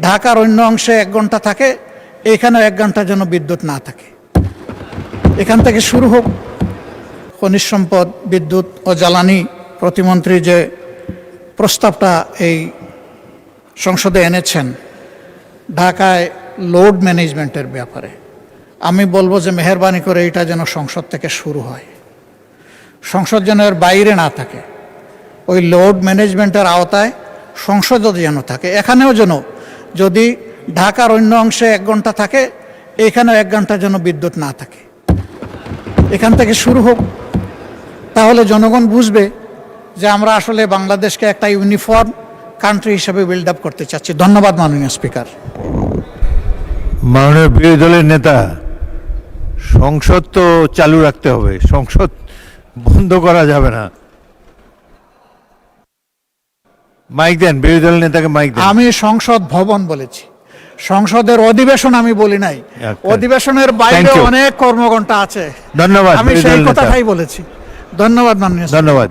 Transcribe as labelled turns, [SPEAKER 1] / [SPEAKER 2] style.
[SPEAKER 1] ঢাকার অন্য অংশে 1 ঘন্টা থাকে, এখানেও 1 ঘন্টা যেন বিদ্যুৎ না থাকে। এখান থেকে শুরু হোক। খনিজ সম্পদ, বিদ্যুৎ ও জ্বালানি প্রতিমন্ত্রী যে প্রস্তাবটা এই সংসদে এনেছেন ঢাকায় লোড ম্যানেজমেন্টের ব্যাপারে, আমি বলবো যে মেহেরবানি করে এটা যেন সংসদ থেকে শুরু হয়। সংসদ যেন এর বাইরে না থাকে, ওই লোড ম্যানেজমেন্টের আওতায় সংসদও যেন থাকে। এখানেও যেন যদি ঢাকার অন্য অংশে 1 ঘন্টা থাকে, এখানেও 1 ঘন্টা যেন বিদ্যুৎ না থাকে। এখান থেকে শুরু হোক, তাহলে জনগণ বুঝবে যে আমরা আসলে বাংলাদেশকে একটা ইউনিফর্ম কান্ট্রি হিসেবে বিল্ড আপ করতে চাচ্ছি। ধন্যবাদ মাননীয় স্পিকার।
[SPEAKER 2] মাননীয় বিরোধী দলের নেতা, সংসদ তো চালু রাখতে হবে, সংসদ বন্ধ করা যাবে না। মাইক দেন, বিরোধী দলের নেতাকে মাইক দেন।
[SPEAKER 1] আমি সংসদ ভবন বলেছি, সংসদের অধিবেশন আমি বলি নাই। অধিবেশনের বাইরে অনেক কর্মঘণ্টা আছে।
[SPEAKER 2] ধন্যবাদ।
[SPEAKER 1] আমি সেই কথাটাই বলেছি। ধন্যবাদ মাননীয়।
[SPEAKER 2] ধন্যবাদ।